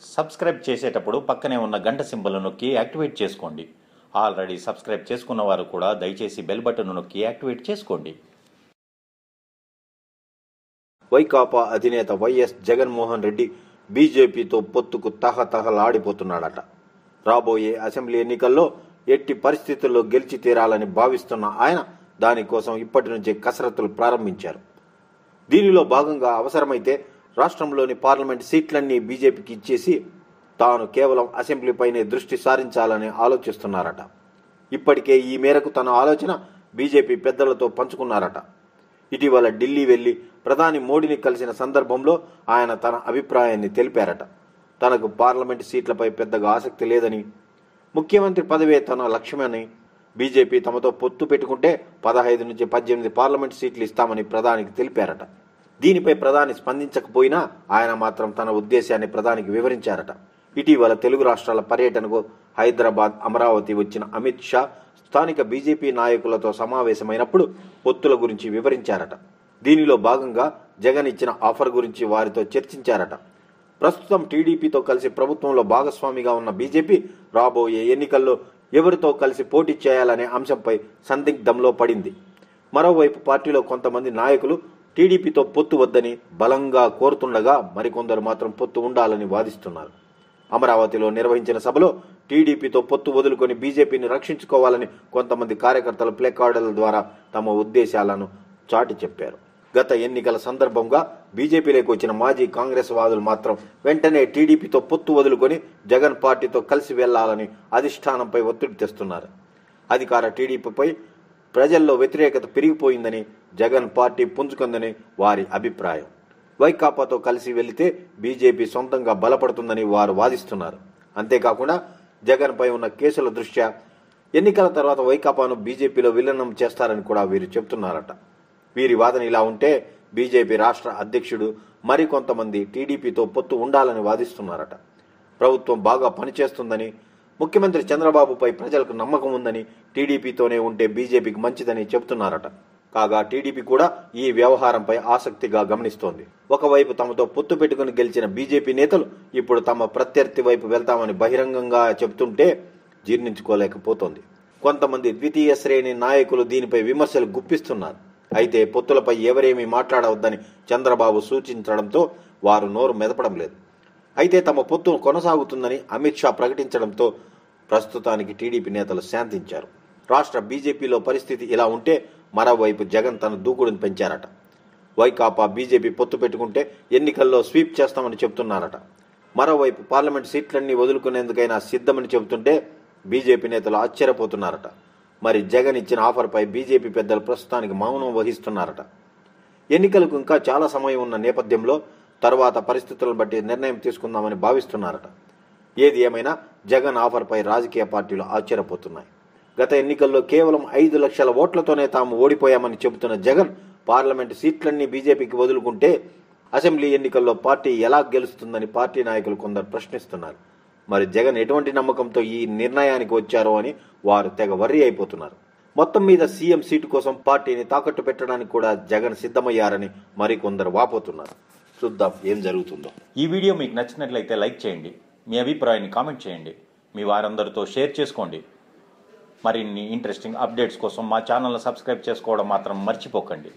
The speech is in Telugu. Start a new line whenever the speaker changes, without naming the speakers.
సబ్స్క్రైబ్ చేసేటప్పుడు పక్కనే ఉన్న గంట సింబల్ నొక్కి యాక్టివేట్ చేసుకోండి. ఆల్రెడీ సబ్స్క్రైబ్ చేసుకున్న వారు కూడా దయచేసి బెల్ బటన్ నొక్కి యాక్టివేట్ చేసుకోండి.
వైకాపా అధినేత వైఎస్ జగన్మోహన్ రెడ్డి బీజేపీతో పొత్తుకు తహతహలాడిపోతున్నాడట. రాబోయే అసెంబ్లీ ఎన్నికల్లో ఎట్టి పరిస్థితుల్లో గెలిచి తీరాలని భావిస్తున్న ఆయన దానికోసం ఇప్పటి నుంచే కసరత్తులు ప్రారంభించారు. దీనిలో భాగంగా అవసరమైతే రాష్ట్రంలోని పార్లమెంట్ సీట్లన్నీ బీజేపీకి ఇచ్చేసి తాను కేవలం అసెంబ్లీపైనే దృష్టి సారించాలని ఆలోచిస్తున్నారట. ఇప్పటికే ఈ మేరకు తన ఆలోచన బీజేపీ పెద్దలతో పంచుకున్నారట. ఇటీవల ఢిల్లీ వెళ్లి ప్రధాని మోడీని కలిసిన సందర్భంలో ఆయన తన అభిప్రాయాన్ని తెలిపారట. తనకు పార్లమెంటు సీట్లపై పెద్దగా ఆసక్తి లేదని, ముఖ్యమంత్రి పదవే తన లక్ష్యమని, బీజేపీ తమతో పొత్తు పెట్టుకుంటే 15 నుంచి 18 పార్లమెంటు సీట్లు ఇస్తామని ప్రధానికి తెలిపారట. దీనిపై ప్రధాని స్పందించకపోయినా ఆయన మాత్రం తన ఉద్దేశాన్ని ప్రధానికి వివరించారట. ఇటీవల తెలుగు రాష్ట్రాల పర్యటనకు హైదరాబాద్, అమరావతి వచ్చిన అమిత్ షా స్థానిక బీజేపీ నాయకులతో సమావేశమైనప్పుడు పొత్తుల గురించి వివరించారట. దీనిలో భాగంగా జగన్ ఇచ్చిన ఆఫర్ గురించి వారితో చర్చించారట. ప్రస్తుతం టీడీపీతో కలిసి ప్రభుత్వంలో భాగస్వామిగా ఉన్న బీజేపీ రాబోయే ఎన్నికల్లో ఎవరితో కలిసి పోటీ చేయాలనే అంశంపై సందిగ్ధంలో పడింది. మరోవైపు పార్టీలో కొంతమంది నాయకులు టీడీపీతో పొత్తు వద్దని బలంగా కోరుతుండగా మరికొందరు మాత్రం పొత్తు ఉండాలని వాదిస్తున్నారు. అమరావతిలో నిర్వహించిన సభలో టీడీపీతో పొత్తు వదులుకొని బీజేపీని రక్షించుకోవాలని కొంతమంది కార్యకర్తలు ప్లేకార్డుల ద్వారా తమ ఉద్దేశాలను చాటి చెప్పారు. గత ఎన్నికల సందర్భంగా బీజేపీలోకి వచ్చిన మాజీ కాంగ్రెస్ వాదులు మాత్రం వెంటనే టీడీపీతో పొత్తు వదులుకొని జగన్ పార్టీతో కలిసి వెళ్లాలని అధిష్టానంపై ఒత్తిడి తెస్తున్నారు. అధికార టీడీపీపై ప్రజల్లో వ్యతిరేకత పెరిగిపోయిందని, జగన్ పార్టీ పుంజుకుందని వారి అభిప్రాయం. వైకాపాతో కలిసి వెళితే బీజేపీ సొంతంగా బలపడుతుందని వారు వాదిస్తున్నారు. అంతేకాకుండా జగన్ పై ఉన్న కేసుల దృష్ట్యా ఎన్నికల తర్వాత వైకాపాను బీజేపీలో విలీనం చేస్తారని కూడా వీరు చెబుతున్నారట. వీరి వాదన ఇలా ఉంటే బీజేపీ రాష్ట్ర అధ్యక్షుడు మరికొంతమంది టీడీపీతో పొత్తు ఉండాలని వాదిస్తున్నారట. ప్రభుత్వం బాగా పనిచేస్తుందని, ముఖ్యమంత్రి చంద్రబాబుపై ప్రజలకు నమ్మకం ఉందని, టీడీపీతోనే ఉంటే బీజేపీకి మంచిదని చెబుతున్నారట. కాగా టీడీపీ కూడా ఈ వ్యవహారంపై ఆసక్తిగా గమనిస్తోంది. ఒకవైపు తమతో పొత్తు పెట్టుకుని గెలిచిన బీజేపీ నేతలు ఇప్పుడు తమ ప్రత్యర్థి వైపు వెళ్తామని బహిరంగంగా చెబుతుంటే జీర్ణించుకోలేకపోతోంది. కొంతమంది ద్వితీయ శ్రేణి నాయకులు దీనిపై విమర్శలు గుప్పిస్తున్నారు. అయితే పొత్తులపై ఎవరేమీ మాట్లాడవద్దని చంద్రబాబు సూచించడంతో వారు నోరు మెదపడం లేదు. అయితే తమ పొత్తు కొనసాగుతుందని అమిత్ షా ప్రకటించడంతో ప్రస్తుతానికి టీడీపీ నేతలు శాంతించారు. రాష్ట్ర బీజేపీలో పరిస్థితి ఇలా ఉంటే మరోవైపు జగన్ తన దూకుడును పెంచారట. వైకాపా బీజేపీ పొత్తు పెట్టుకుంటే ఎన్నికల్లో స్వీప్ చేస్తామని చెబుతున్నారట. మరోవైపు పార్లమెంట్ సీట్లన్నీ వదులుకునేందుకైనా సిద్ధమని చెబుతుంటే బీజేపీ నేతలు ఆశ్చర్యపోతున్నారట. మరి జగన్ ఇచ్చిన ఆఫర్పై బీజేపీ పెద్దలు ప్రస్తుతానికి మౌనం వహిస్తున్నారట. ఎన్నికలకు ఇంకా చాలా సమయం ఉన్న నేపథ్యంలో తర్వాత పరిస్థితులను బట్టి నిర్ణయం తీసుకుందామని భావిస్తున్నారట. ఏది ఏమైనా జగన్ ఆఫర్పై రాజకీయ పార్టీలు ఆశ్చర్యపోతున్నాయి. గత ఎన్నికల్లో కేవలం 5 లక్షల ఓట్లతోనే తాము ఓడిపోయామని చెబుతున్న జగన్ పార్లమెంటు సీట్లన్నీ బీజేపీకి వదులుకుంటే అసెంబ్లీ ఎన్నికల్లో పార్టీ ఎలా గెలుస్తుందని పార్టీ నాయకులు కొందరు ప్రశ్నిస్తున్నారు. మరి జగన్ ఎటువంటి నమ్మకంతో ఈ నిర్ణయానికి వచ్చారో అని వారు తెగ వర్రీ అయిపోతున్నారు. మొత్తం మీద సీఎం సీటు కోసం పార్టీని తాకట్టు పెట్టడానికి కూడా జగన్ సిద్ధమయ్యారని మరికొందరు వాపోతున్నారు. చూద్దాం ఏం జరుగుతుందో.
ఈ వీడియో మీకు నచ్చినట్లయితే లైక్ చేయండి, మీ అభిప్రాయాన్ని కామెంట్ చేయండి, మీ వారందరితో షేర్ చేసుకోండి. మరిన్ని ఇంట్రెస్టింగ్ అప్డేట్స్ కోసం మా ఛానల్ని సబ్స్క్రైబ్ చేసుకోవడం మాత్రం మర్చిపోకండి.